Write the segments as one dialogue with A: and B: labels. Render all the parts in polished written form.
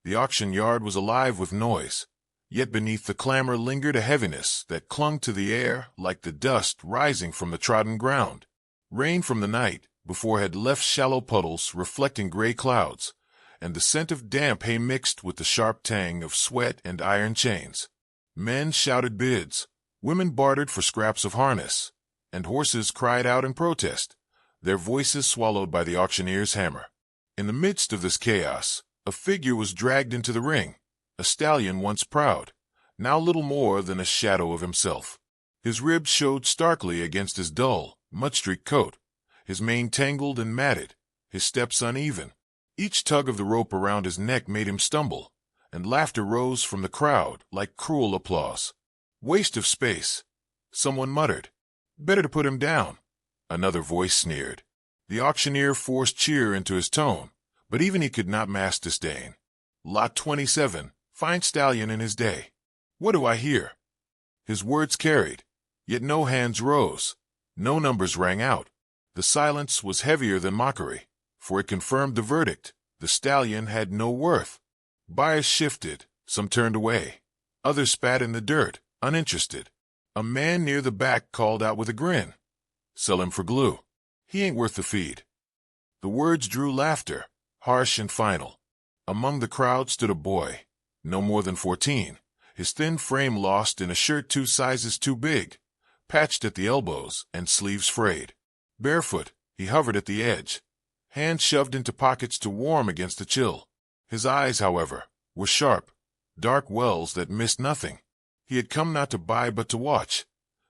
A: The auction yard was alive with noise, yet beneath the clamor lingered a heaviness that clung to the air like the dust rising from the trodden ground. Rain from the night before had left shallow puddles reflecting gray clouds, and the scent of damp hay mixed with the sharp tang of sweat and iron chains. Men shouted bids, women bartered for scraps of harness, and horses cried out in protest, their voices swallowed by the auctioneer's hammer. In the midst of this chaos, a figure was dragged into the ring, a stallion once proud, now little more than a shadow of himself. His ribs showed starkly against his dull, mud-streaked coat, his mane tangled and matted, his steps uneven. Each tug of the rope around his neck made him stumble, and laughter rose from the crowd like cruel applause. Waste of space, someone muttered. Better to put him down, another voice sneered. The auctioneer forced cheer into his tone, but even he could not mask disdain. Lot 27, fine stallion in his day. What do I hear? His words carried, yet no hands rose, no numbers rang out. The silence was heavier than mockery, for it confirmed the verdict. The stallion had no worth. Buyers shifted, some turned away, others spat in the dirt, uninterested. A man near the back called out with a grin, "Sell him for glue. He ain't worth the feed." The words drew laughter, harsh and final. Among the crowd stood a boy, no more than 14, his thin frame lost in a shirt 2 sizes too big, patched at the elbows and sleeves frayed. Barefoot, he hovered at the edge, hands shoved into pockets to warm against the chill. His eyes, however, were sharp, dark wells that missed nothing. He had come not to buy but to watch,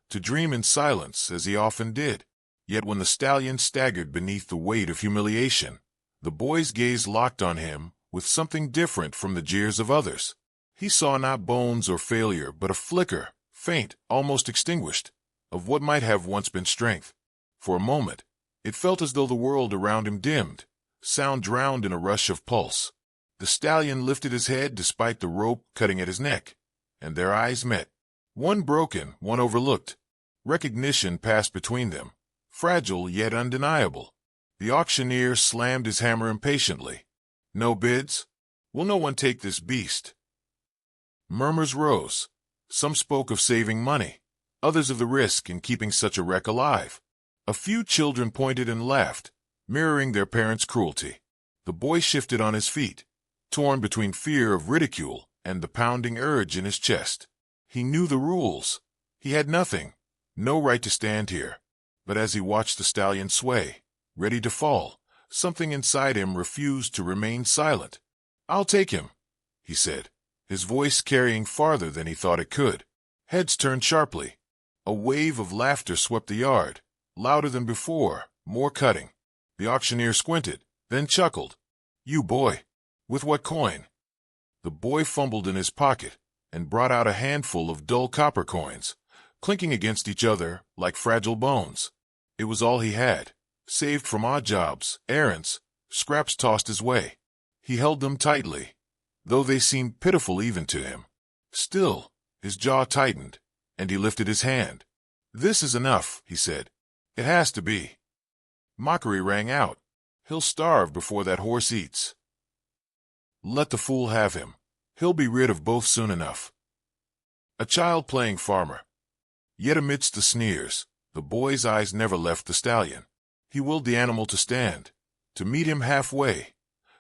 A: to dream in silence as he often did. Yet when the stallion staggered beneath the weight of humiliation, the boy's gaze locked on him with something different from the jeers of others. He saw not bones or failure, but a flicker, faint, almost extinguished, of what might have once been strength. For a moment, it felt as though the world around him dimmed, sound drowned in a rush of pulse. The stallion lifted his head despite the rope cutting at his neck, and their eyes met. One broken, one overlooked. Recognition passed between them, fragile yet undeniable. The auctioneer slammed his hammer impatiently. "No bids? Will no one take this beast?" Murmurs rose. Some spoke of saving money, others of the risk in keeping such a wreck alive. A few children pointed and laughed, mirroring their parents' cruelty. The boy shifted on his feet, torn between fear of ridicule and the pounding urge in his chest. He knew the rules. He had nothing, no right to stand here. But as he watched the stallion sway, ready to fall, something inside him refused to remain silent. "I'll take him," he said, his voice carrying farther than he thought it could. Heads turned sharply. A wave of laughter swept the yard, louder than before, more cutting. The auctioneer squinted, then chuckled. "You boy. With what coin?" The boy fumbled in his pocket and brought out a handful of dull copper coins, clinking against each other like fragile bones. It was all he had, saved from odd jobs, errands, scraps tossed his way. He held them tightly, though they seemed pitiful even to him. Still, his jaw tightened, and he lifted his hand. "This is enough," he said. "It has to be." Mockery rang out. "He'll starve before that horse eats." "Let the fool have him. He'll be rid of both soon enough." A child playing farmer. Yet amidst the sneers, the boy's eyes never left the stallion. He willed the animal to stand, to meet him halfway,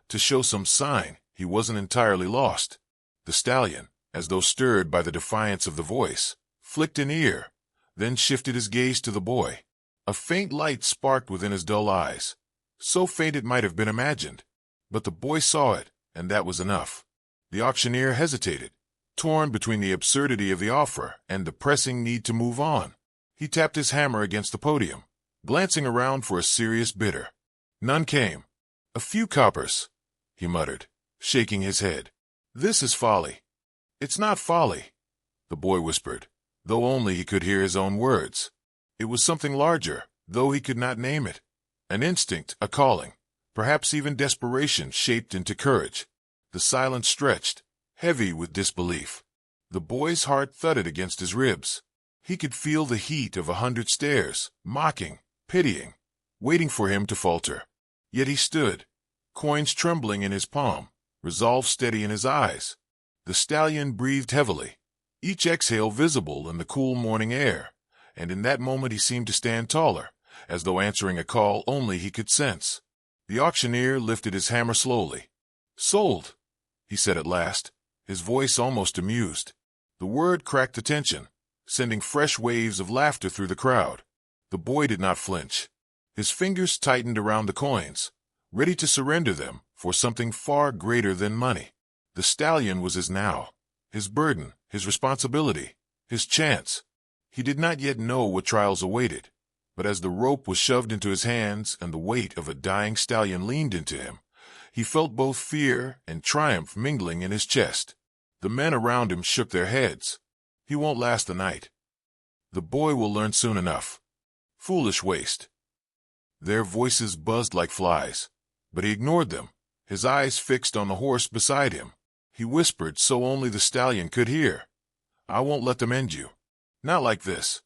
A: to show some sign he wasn't entirely lost. The stallion, as though stirred by the defiance of the voice, flicked an ear, then shifted his gaze to the boy. A faint light sparked within his dull eyes, so faint it might have been imagined. But the boy saw it, and that was enough. The auctioneer hesitated, torn between the absurdity of the offer and the pressing need to move on. He tapped his hammer against the podium, glancing around for a serious bidder. None came. "A few coppers," he muttered, shaking his head. "This is folly." "It's not folly," the boy whispered, though only he could hear his own words. It was something larger, though he could not name it. An instinct, a calling, perhaps even desperation shaped into courage. The silence stretched, heavy with disbelief. The boy's heart thudded against his ribs. He could feel the heat of 100 stares, mocking, pitying, waiting for him to falter. Yet he stood, coins trembling in his palm, resolve steady in his eyes. The stallion breathed heavily, each exhale visible in the cool morning air, and in that moment he seemed to stand taller, as though answering a call only he could sense. The auctioneer lifted his hammer slowly. "Sold," he said at last, his voice almost amused. The word cracked the tension, sending fresh waves of laughter through the crowd. The boy did not flinch. His fingers tightened around the coins, ready to surrender them for something far greater than money. The stallion was his now, his burden, his responsibility, his chance. He did not yet know what trials awaited, but as the rope was shoved into his hands and the weight of a dying stallion leaned into him, he felt both fear and triumph mingling in his chest. The men around him shook their heads. "He won't last the night. The boy will learn soon enough. Foolish waste." Their voices buzzed like flies, but he ignored them, his eyes fixed on the horse beside him. He whispered so only the stallion could hear, "I won't let them end you. Not like this."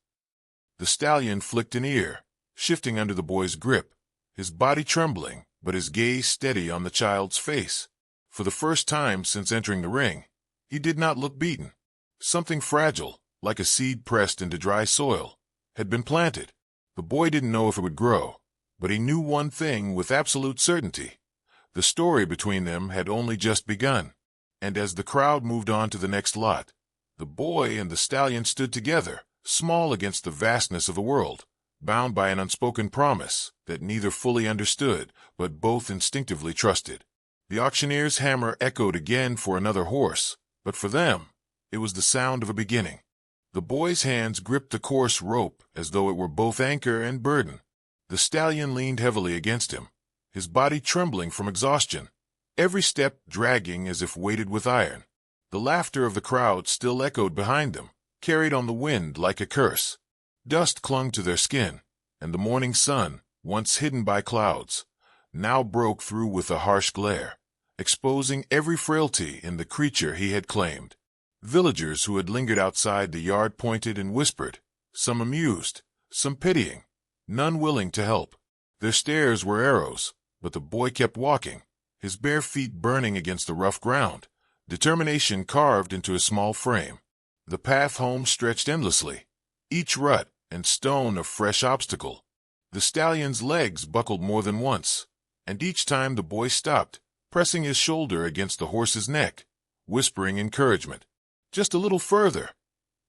A: The stallion flicked an ear, shifting under the boy's grip, his body trembling, but his gaze steady on the child's face. For the first time since entering the ring, he did not look beaten. Something fragile, like a seed pressed into dry soil, had been planted. The boy didn't know if it would grow, but he knew one thing with absolute certainty. The story between them had only just begun, and as the crowd moved on to the next lot, the boy and the stallion stood together, small against the vastness of the world, bound by an unspoken promise that neither fully understood but both instinctively trusted. The auctioneer's hammer echoed again for another horse, but for them, it was the sound of a beginning. The boy's hands gripped the coarse rope as though it were both anchor and burden. The stallion leaned heavily against him, his body trembling from exhaustion, every step dragging as if weighted with iron. The laughter of the crowd still echoed behind them, carried on the wind like a curse. Dust clung to their skin, and the morning sun, once hidden by clouds, now broke through with a harsh glare, exposing every frailty in the creature he had claimed. Villagers who had lingered outside the yard pointed and whispered, some amused, some pitying, none willing to help. Their stares were arrows, but the boy kept walking, his bare feet burning against the rough ground, determination carved into his small frame. The path home stretched endlessly, each rut and stone a fresh obstacle. The stallion's legs buckled more than once, and each time the boy stopped, pressing his shoulder against the horse's neck, whispering encouragement. "Just a little further,"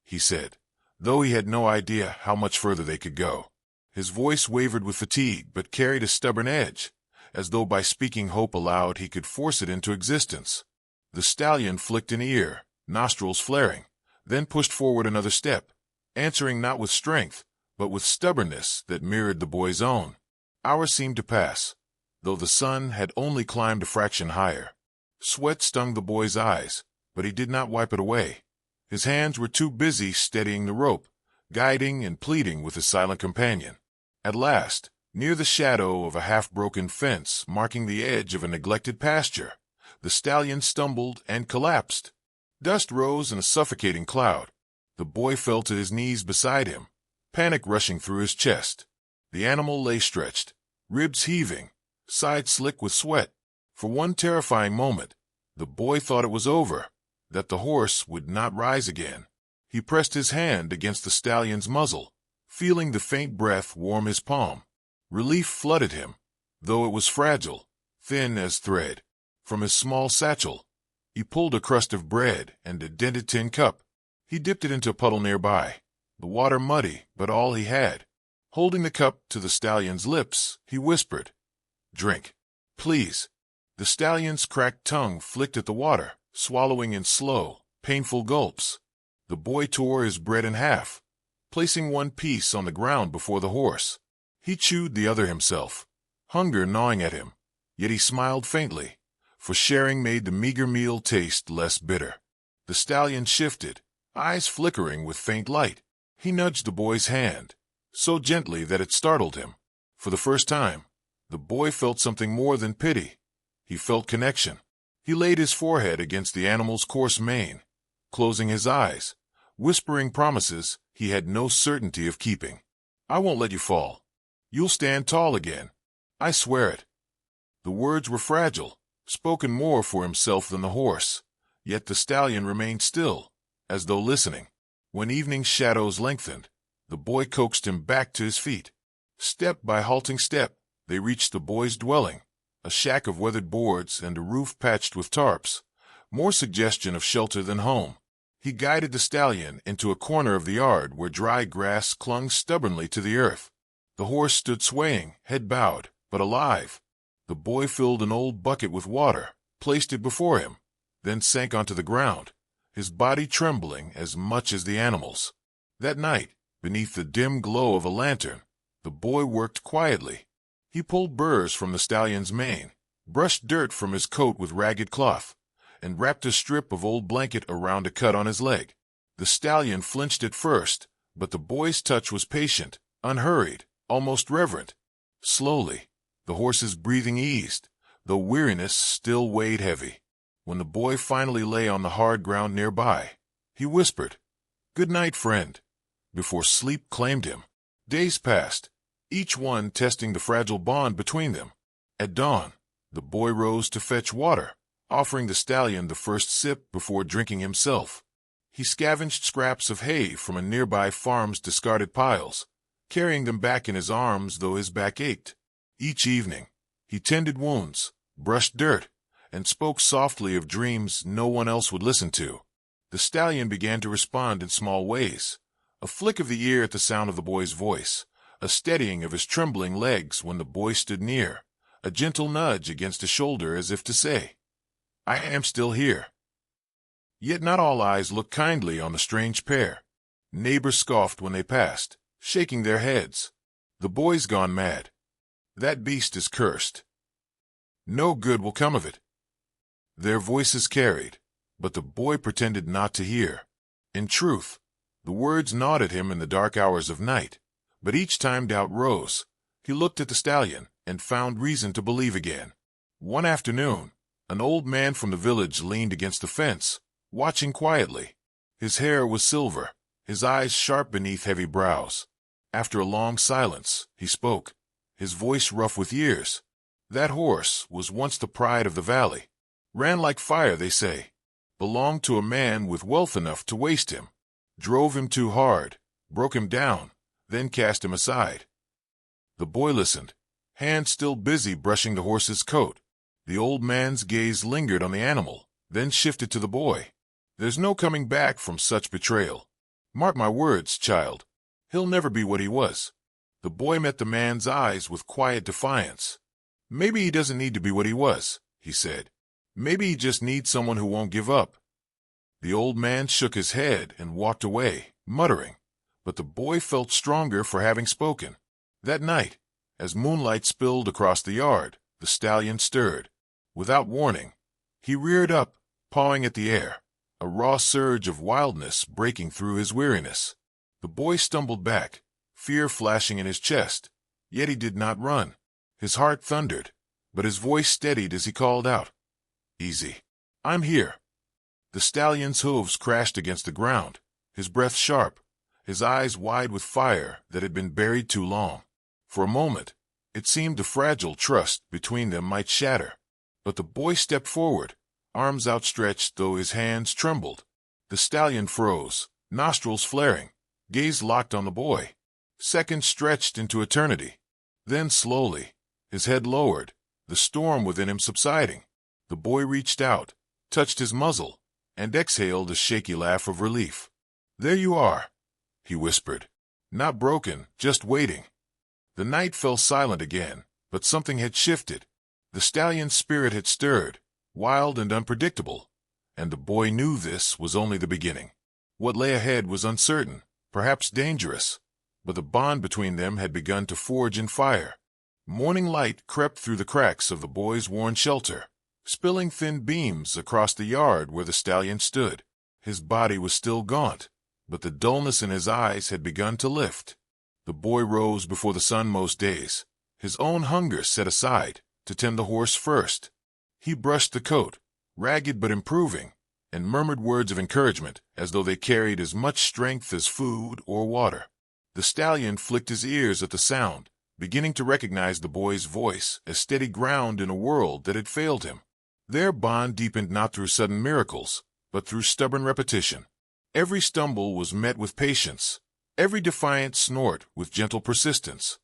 A: he said, though he had no idea how much further they could go. His voice wavered with fatigue but carried a stubborn edge, as though by speaking hope aloud he could force it into existence. The stallion flicked an ear, nostrils flaring, then pushed forward another step, answering not with strength, but with stubbornness that mirrored the boy's own. Hours seemed to pass, though the sun had only climbed a fraction higher. Sweat stung the boy's eyes, but he did not wipe it away. His hands were too busy steadying the rope, guiding and pleading with his silent companion. At last, near the shadow of a half-broken fence marking the edge of a neglected pasture, the stallion stumbled and collapsed. Dust rose in a suffocating cloud. The boy fell to his knees beside him, panic rushing through his chest. The animal lay stretched, ribs heaving, sides slick with sweat. For one terrifying moment, the boy thought it was over, that the horse would not rise again. He pressed his hand against the stallion's muzzle, feeling the faint breath warm his palm. Relief flooded him, though it was fragile, thin as thread. From his small satchel, he pulled a crust of bread and a dented tin cup. He dipped it into a puddle nearby, the water muddy but all he had. Holding the cup to the stallion's lips, he whispered, "Drink, please." The stallion's cracked tongue flicked at the water, swallowing in slow, painful gulps. The boy tore his bread in half, placing one piece on the ground before the horse. He chewed the other himself, hunger gnawing at him, yet he smiled faintly, for sharing made the meager meal taste less bitter. The stallion shifted, eyes flickering with faint light. He nudged the boy's hand, so gently that it startled him. For the first time, the boy felt something more than pity. He felt connection. He laid his forehead against the animal's coarse mane, closing his eyes, whispering promises he had no certainty of keeping. "I won't let you fall. You'll stand tall again. I swear it." The words were fragile, spoken more for himself than the horse. Yet the stallion remained still, as though listening. When evening's shadows lengthened, the boy coaxed him back to his feet. Step by halting step, they reached the boy's dwelling, a shack of weathered boards and a roof patched with tarps, more suggestion of shelter than home. He guided the stallion into a corner of the yard where dry grass clung stubbornly to the earth. The horse stood swaying, head bowed, but alive. The boy filled an old bucket with water, placed it before him, then sank onto the ground, his body trembling as much as the animal's. That night, beneath the dim glow of a lantern, the boy worked quietly. He pulled burrs from the stallion's mane, brushed dirt from his coat with ragged cloth, and wrapped a strip of old blanket around a cut on his leg. The stallion flinched at first, but the boy's touch was patient, unhurried, almost reverent. Slowly, the horse's breathing eased, though weariness still weighed heavy. When the boy finally lay on the hard ground nearby, he whispered, "Good night, friend," before sleep claimed him. Days passed, each one testing the fragile bond between them. At dawn, the boy rose to fetch water, offering the stallion the first sip before drinking himself. He scavenged scraps of hay from a nearby farm's discarded piles, carrying them back in his arms though his back ached. Each evening, he tended wounds, brushed dirt, and spoke softly of dreams no one else would listen to. The stallion began to respond in small ways, a flick of the ear at the sound of the boy's voice, a steadying of his trembling legs when the boy stood near, a gentle nudge against his shoulder as if to say, "I am still here." Yet not all eyes looked kindly on the strange pair. Neighbors scoffed when they passed, shaking their heads. "The boy's gone mad. That beast is cursed. No good will come of it." Their voices carried, but the boy pretended not to hear. In truth, the words gnawed at him in the dark hours of night, but each time doubt rose, he looked at the stallion and found reason to believe again. One afternoon, an old man from the village leaned against the fence, watching quietly. His hair was silver, his eyes sharp beneath heavy brows. After a long silence, he spoke, his voice rough with years. "That horse was once the pride of the valley. Ran like fire, they say. Belonged to a man with wealth enough to waste him. Drove him too hard, broke him down, then cast him aside." The boy listened, hands still busy brushing the horse's coat. The old man's gaze lingered on the animal, then shifted to the boy. "There's no coming back from such betrayal. Mark my words, child. He'll never be what he was." The boy met the man's eyes with quiet defiance. "Maybe he doesn't need to be what he was," he said. "Maybe he just needs someone who won't give up." The old man shook his head and walked away, muttering, but the boy felt stronger for having spoken. That night, as moonlight spilled across the yard, the stallion stirred. Without warning, he reared up, pawing at the air, a raw surge of wildness breaking through his weariness. The boy stumbled back, fear flashing in his chest, yet he did not run. His heart thundered, but his voice steadied as he called out, "Easy. I'm here." The stallion's hooves crashed against the ground, his breath sharp, his eyes wide with fire that had been buried too long. For a moment, it seemed the fragile trust between them might shatter. But the boy stepped forward, arms outstretched though his hands trembled. The stallion froze, nostrils flaring, gaze locked on the boy. Seconds stretched into eternity. Then slowly, his head lowered, the storm within him subsiding. The boy reached out, touched his muzzle, and exhaled a shaky laugh of relief. "There you are," he whispered. "Not broken, just waiting." The night fell silent again, but something had shifted. The stallion's spirit had stirred, wild and unpredictable, and the boy knew this was only the beginning. What lay ahead was uncertain, perhaps dangerous, but the bond between them had begun to forge in fire. Morning light crept through the cracks of the boy's worn shelter, spilling thin beams across the yard where the stallion stood. His body was still gaunt, but the dullness in his eyes had begun to lift. The boy rose before the sun most days, his own hunger set aside, to tend the horse first. He brushed the coat, ragged but improving, and murmured words of encouragement as though they carried as much strength as food or water. The stallion flicked his ears at the sound, beginning to recognize the boy's voice as steady ground in a world that had failed him. Their bond deepened not through sudden miracles, but through stubborn repetition. Every stumble was met with patience, every defiant snort with gentle persistence.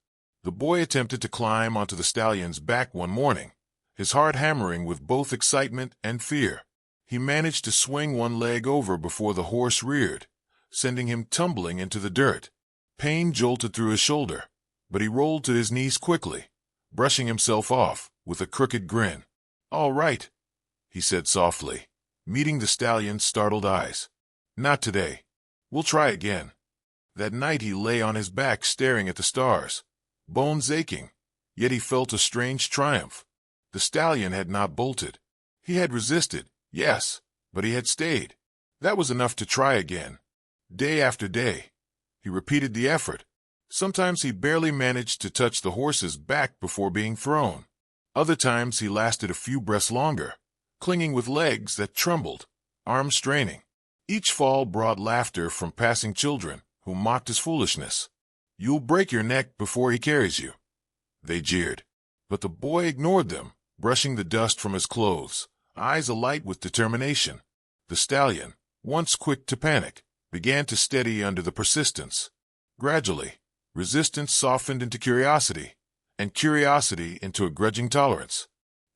A: The boy attempted to climb onto the stallion's back one morning, his heart hammering with both excitement and fear. He managed to swing one leg over before the horse reared, sending him tumbling into the dirt. Pain jolted through his shoulder, but he rolled to his knees quickly, brushing himself off with a crooked grin. "All right," he said softly, meeting the stallion's startled eyes. "Not today. We'll try again." That night he lay on his back staring at the stars, bones aching, yet he felt a strange triumph. The stallion had not bolted. He had resisted, yes, but he had stayed. That was enough to try again. Day after day, he repeated the effort. Sometimes he barely managed to touch the horse's back before being thrown. Other times he lasted a few breaths longer, clinging with legs that trembled, arms straining. Each fall brought laughter from passing children who mocked his foolishness. "You'll break your neck before he carries you," they jeered. But the boy ignored them, brushing the dust from his clothes, eyes alight with determination. The stallion, once quick to panic, began to steady under the persistence. Gradually, resistance softened into curiosity, and curiosity into a grudging tolerance.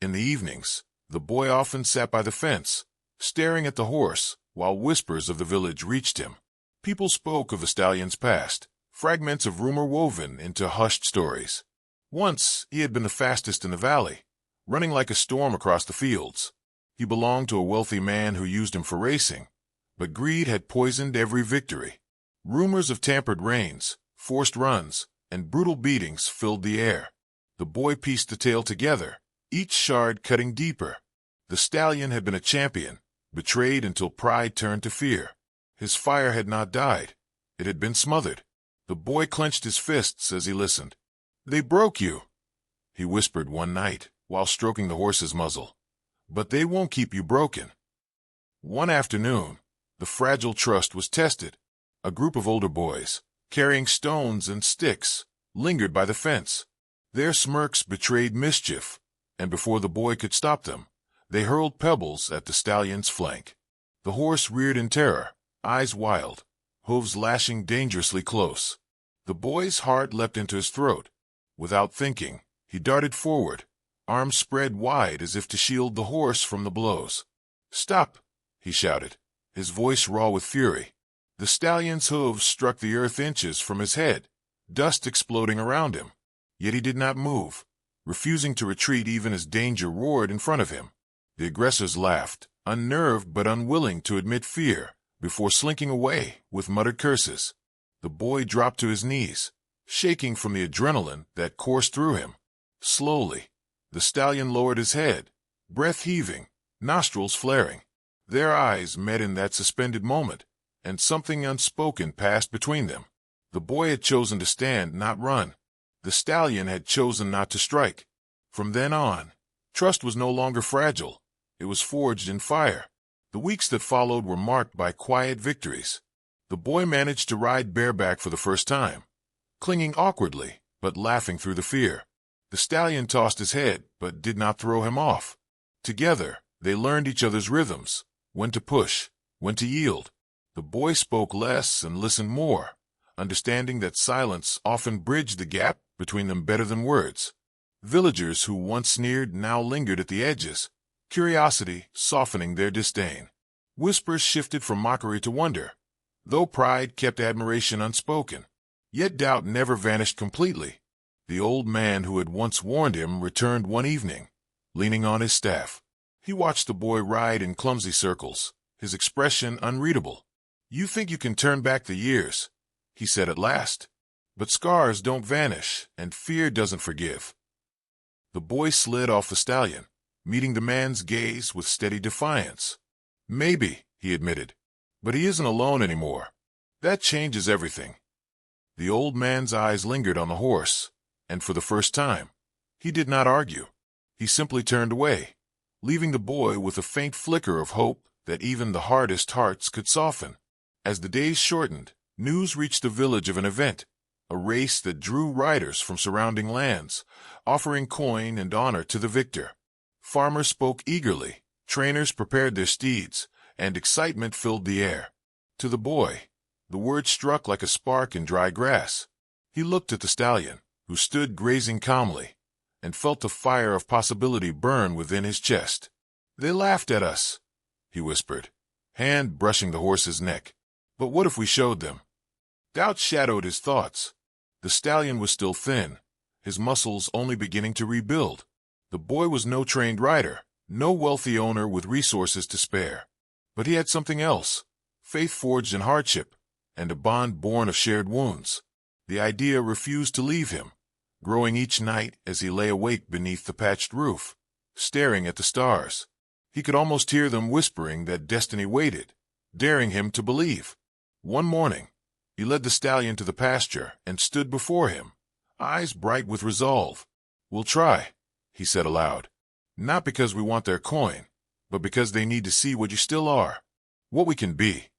A: In the evenings, the boy often sat by the fence, staring at the horse, while whispers of the village reached him. People spoke of the stallion's past, fragments of rumor woven into hushed stories. Once, he had been the fastest in the valley, running like a storm across the fields. He belonged to a wealthy man who used him for racing, but greed had poisoned every victory. Rumors of tampered reins, forced runs, and brutal beatings filled the air. The boy pieced the tale together, each shard cutting deeper. The stallion had been a champion, betrayed until pride turned to fear. His fire had not died. It had been smothered. The boy clenched his fists as he listened. "They broke you," he whispered one night while stroking the horse's muzzle. "But they won't keep you broken." One afternoon, the fragile trust was tested. A group of older boys, carrying stones and sticks, lingered by the fence. Their smirks betrayed mischief, and before the boy could stop them, they hurled pebbles at the stallion's flank. The horse reared in terror, eyes wild, hooves lashing dangerously close. The boy's heart leapt into his throat. Without thinking, he darted forward, arms spread wide as if to shield the horse from the blows. "Stop!" he shouted, his voice raw with fury. The stallion's hooves struck the earth inches from his head, dust exploding around him. Yet he did not move, refusing to retreat even as danger roared in front of him. The aggressors laughed, unnerved but unwilling to admit fear, before slinking away with muttered curses. The boy dropped to his knees, shaking from the adrenaline that coursed through him. Slowly, the stallion lowered his head, breath heaving, nostrils flaring. Their eyes met in that suspended moment, and something unspoken passed between them. The boy had chosen to stand, not run. The stallion had chosen not to strike. From then on, trust was no longer fragile. It was forged in fire. The weeks that followed were marked by quiet victories. The boy managed to ride bareback for the first time, clinging awkwardly, but laughing through the fear. The stallion tossed his head, but did not throw him off. Together, they learned each other's rhythms, when to push, when to yield. The boy spoke less and listened more, understanding that silence often bridged the gap between them better than words. Villagers who once sneered now lingered at the edges, curiosity softening their disdain. Whispers shifted from mockery to wonder, though pride kept admiration unspoken. Yet doubt never vanished completely. The old man who had once warned him returned one evening, leaning on his staff. He watched the boy ride in clumsy circles, his expression unreadable. "You think you can turn back the years," he said at last. "But scars don't vanish, and fear doesn't forgive." The boy slid off the stallion, meeting the man's gaze with steady defiance. "Maybe," he admitted, "but he isn't alone anymore. That changes everything." The old man's eyes lingered on the horse, and for the first time, he did not argue. He simply turned away, leaving the boy with a faint flicker of hope that even the hardest hearts could soften. As the days shortened, news reached the village of an event, a race that drew riders from surrounding lands, offering coin and honor to the victor. Farmers spoke eagerly, Trainers prepared their steeds, and excitement filled the air. To the boy, the word struck like a spark in dry grass. He looked at the stallion, who stood grazing calmly, and felt the fire of possibility burn within his chest. "They laughed at us," he whispered, hand brushing the horse's neck. "But what if we showed them?" Doubt shadowed his thoughts. The stallion was still thin, his muscles only beginning to rebuild. The boy was no trained rider, no wealthy owner with resources to spare. But he had something else, faith forged in hardship, and a bond born of shared wounds. The idea refused to leave him, growing each night as he lay awake beneath the patched roof, staring at the stars. He could almost hear them whispering that destiny waited, daring him to believe. One morning, he led the stallion to the pasture and stood before him, eyes bright with resolve. "We'll try," he said aloud. "Not because we want their coin, but because they need to see what you still are, what we can be."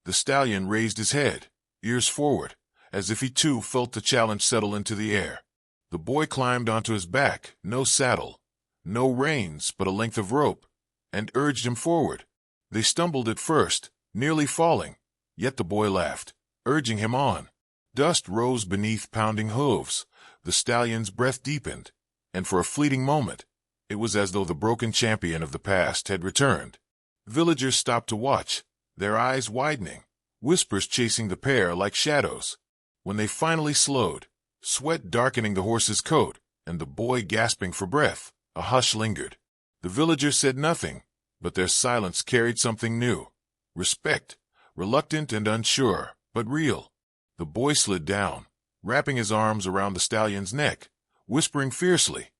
A: The stallion raised his head, ears forward, as if he too felt the challenge settle into the air. The boy climbed onto his back, no saddle, no reins but a length of rope, and urged him forward. They stumbled at first, nearly falling, yet the boy laughed, urging him on. Dust rose beneath pounding hooves, the stallion's breath deepened, and for a fleeting moment, it was as though the broken champion of the past had returned. Villagers stopped to watch, their eyes widening, whispers chasing the pair like shadows. When they finally slowed, sweat darkening the horse's coat, and the boy gasping for breath, a hush lingered. The villagers said nothing, but their silence carried something new. Respect, reluctant and unsure, but real. The boy slid down, wrapping his arms around the stallion's neck, whispering fiercely,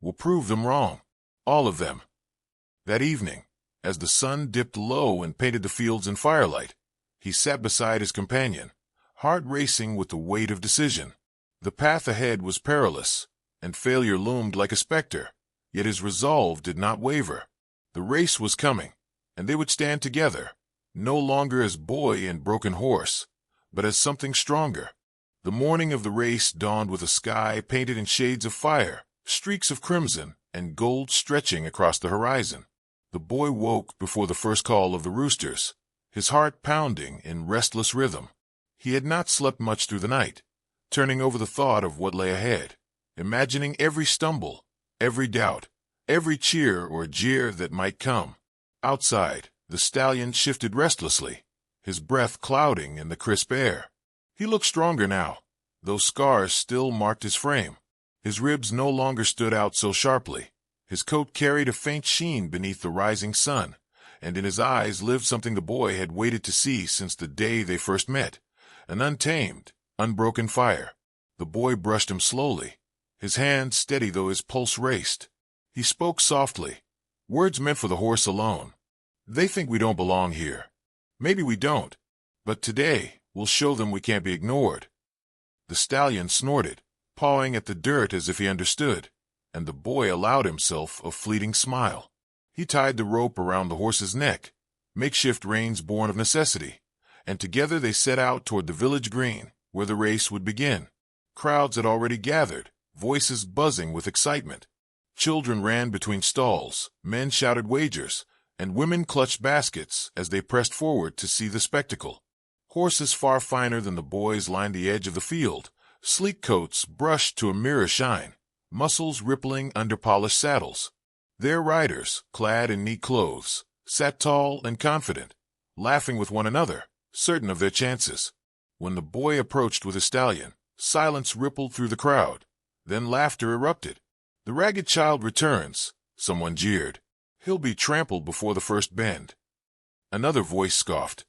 A: "We'll prove them wrong. All of them." That evening, as the sun dipped low and painted the fields in firelight, he sat beside his companion, heart racing with the weight of decision. The path ahead was perilous, and failure loomed like a specter, yet his resolve did not waver. The race was coming, and they would stand together, no longer as boy and broken horse, but as something stronger. The morning of the race dawned with a sky painted in shades of fire, streaks of crimson and gold stretching across the horizon. The boy woke before the first call of the roosters, his heart pounding in restless rhythm. He had not slept much through the night, turning over the thought of what lay ahead, imagining every stumble, every doubt, every cheer or jeer that might come. Outside, the stallion shifted restlessly, his breath clouding in the crisp air. He looked stronger now, though scars still marked his frame. His ribs no longer stood out so sharply. His coat carried a faint sheen beneath the rising sun, and in his eyes lived something the boy had waited to see since the day they first met, an untamed, unbroken fire. The boy brushed him slowly, his hand steady though his pulse raced. He spoke softly, words meant for the horse alone. "They think we don't belong here. Maybe we don't, but today we'll show them we can't be ignored." The stallion snorted, pawing at the dirt as if he understood, and the boy allowed himself a fleeting smile. He tied the rope around the horse's neck, makeshift reins born of necessity, and together they set out toward the village green, where the race would begin. Crowds had already gathered, voices buzzing with excitement. Children ran between stalls, men shouted wagers, and women clutched baskets as they pressed forward to see the spectacle. Horses far finer than the boys lined the edge of the field, sleek coats brushed to a mirror shine, muscles rippling under polished saddles. Their riders, clad in neat clothes, sat tall and confident, laughing with one another, certain of their chances. When the boy approached with his stallion, silence rippled through the crowd. Then laughter erupted. "The ragged child returns," someone jeered. "He'll be trampled before the first bend." Another voice scoffed.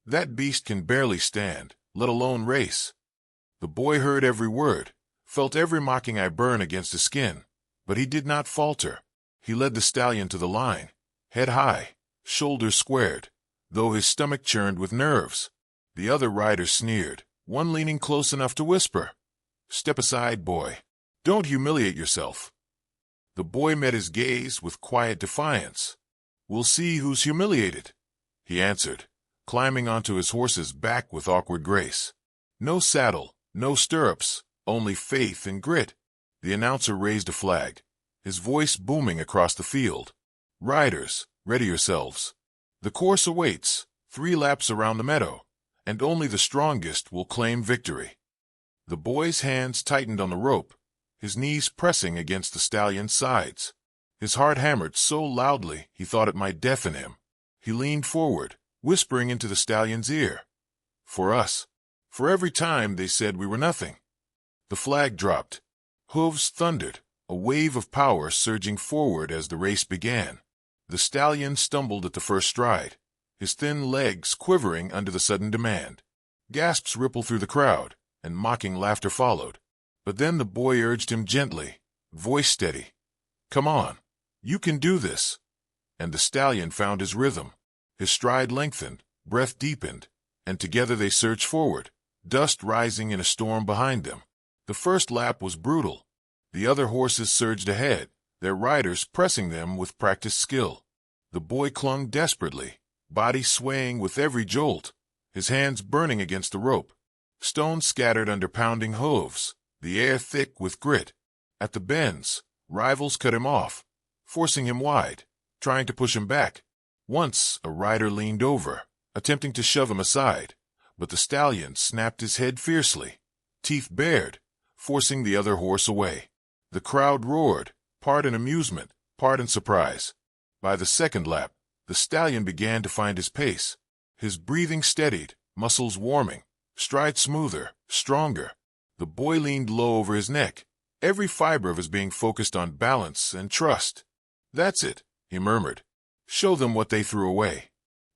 A: "That beast can barely stand, let alone race." The boy heard every word, felt every mocking eye burn against his skin, but he did not falter. He led the stallion to the line, head high, shoulders squared, though his stomach churned with nerves. The other riders sneered, one leaning close enough to whisper, "Step aside, boy. Don't humiliate yourself." The boy met his gaze with quiet defiance. "We'll see who's humiliated," he answered, climbing onto his horse's back with awkward grace. No saddle, no stirrups, only faith and grit. The announcer raised a flag, his voice booming across the field. "Riders, Ready yourselves. The course awaits, 3 laps around the meadow, and only the strongest will claim victory. The boy's hands tightened on the rope, his knees pressing against the stallion's sides. His heart hammered so loudly he thought it might deafen him. He leaned forward, whispering into the stallion's ear. For us. For every time they said we were nothing. The flag dropped. Hooves thundered, a wave of power surging forward as the race began. The stallion stumbled at the first stride, his thin legs quivering under the sudden demand. Gasps rippled through the crowd, and mocking laughter followed. But then the boy urged him gently, voice steady. Come on, you can do this. And the stallion found his rhythm. His stride lengthened, breath deepened, and together they surged forward, dust rising in a storm behind them. The first lap was brutal. The other horses surged ahead, their riders pressing them with practiced skill. The boy clung desperately, body swaying with every jolt, his hands burning against the rope. Stones scattered under pounding hooves, the air thick with grit. At the bends, rivals cut him off, forcing him wide, trying to push him back. Once a rider leaned over, attempting to shove him aside, but the stallion snapped his head fiercely, teeth bared, forcing the other horse away. The crowd roared, part in amusement, part in surprise. By the second lap, the stallion began to find his pace. His breathing steadied, muscles warming, stride smoother, stronger. The boy leaned low over his neck, every fiber of his being focused on balance and trust. That's it, he murmured. Show them what they threw away.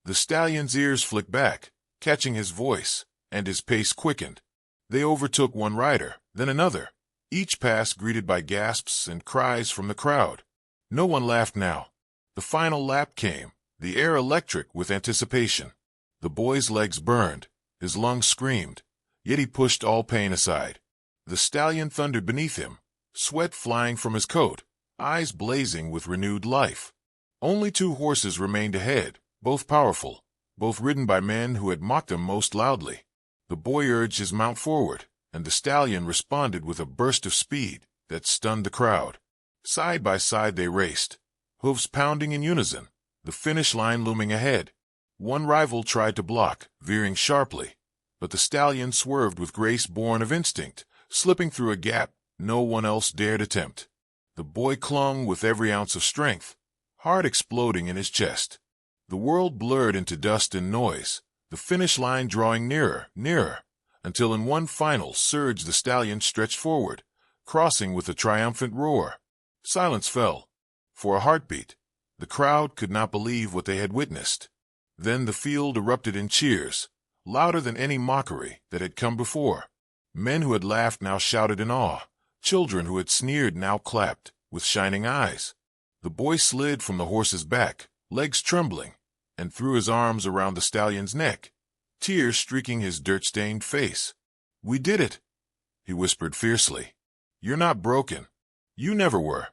A: The stallion's ears flicked back, catching his voice, and his pace quickened. They overtook one rider, then another, each pass greeted by gasps and cries from the crowd. No one laughed now. The final lap came, the air electric with anticipation. The boy's legs burned, his lungs screamed, yet he pushed all pain aside. The stallion thundered beneath him, sweat flying from his coat, eyes blazing with renewed life. Only 2 horses remained ahead, both powerful, both ridden by men who had mocked them most loudly. The boy urged his mount forward, and the stallion responded with a burst of speed that stunned the crowd. Side by side they raced, hooves pounding in unison, the finish line looming ahead. One rival tried to block, veering sharply, but the stallion swerved with grace born of instinct, slipping through a gap no one else dared attempt. The boy clung with every ounce of strength, heart exploding in his chest. The world blurred into dust and noise, the finish line drawing nearer, nearer, until in one final surge the stallion stretched forward, crossing with a triumphant roar. Silence fell. For a heartbeat, the crowd could not believe what they had witnessed. Then the field erupted in cheers, louder than any mockery that had come before. Men who had laughed now shouted in awe. Children who had sneered now clapped, with shining eyes. The boy slid from the horse's back, legs trembling, and threw his arms around the stallion's neck, tears streaking his dirt-stained face. "We did it," he whispered fiercely. "You're not broken. You never were."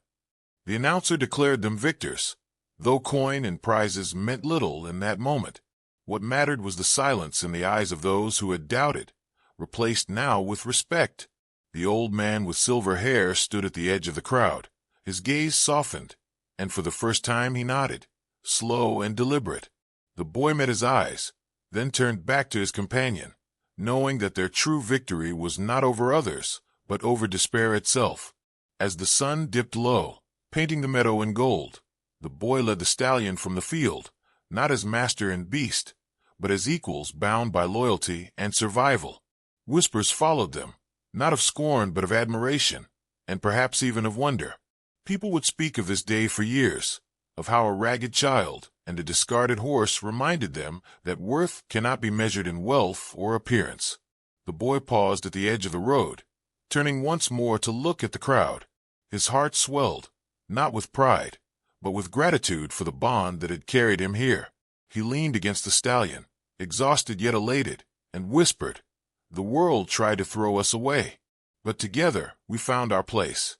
A: The announcer declared them victors, though coin and prizes meant little in that moment. What mattered was the silence in the eyes of those who had doubted, replaced now with respect. The old man with silver hair stood at the edge of the crowd. His gaze softened, and for the first time he nodded, slow and deliberate. The boy met his eyes, then turned back to his companion, knowing that their true victory was not over others, but over despair itself. As the sun dipped low, painting the meadow in gold, the boy led the stallion from the field, not as master and beast, but as equals bound by loyalty and survival. Whispers followed them, not of scorn but of admiration, and perhaps even of wonder. People would speak of this day for years, of how a ragged child and a discarded horse reminded them that worth cannot be measured in wealth or appearance. The boy paused at the edge of the road, turning once more to look at the crowd. His heart swelled, not with pride, but with gratitude for the bond that had carried him here. He leaned against the stallion, exhausted yet elated, and whispered, "The world tried to throw us away, but together we found our place."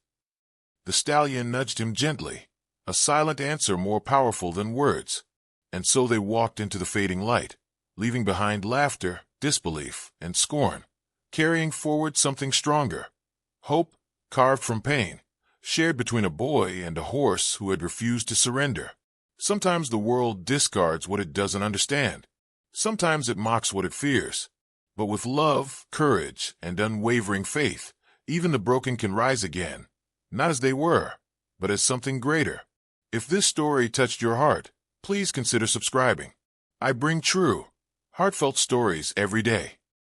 A: The stallion nudged him gently, a silent answer more powerful than words, and so they walked into the fading light, leaving behind laughter, disbelief, and scorn, carrying forward something stronger, hope carved from pain, shared between a boy and a horse who had refused to surrender. Sometimes the world discards what it doesn't understand. Sometimes it mocks what it fears. But with love, courage, and unwavering faith, even the broken can rise again, not as they were, but as something greater. If this story touched your heart, please consider subscribing. I bring true, heartfelt stories every day.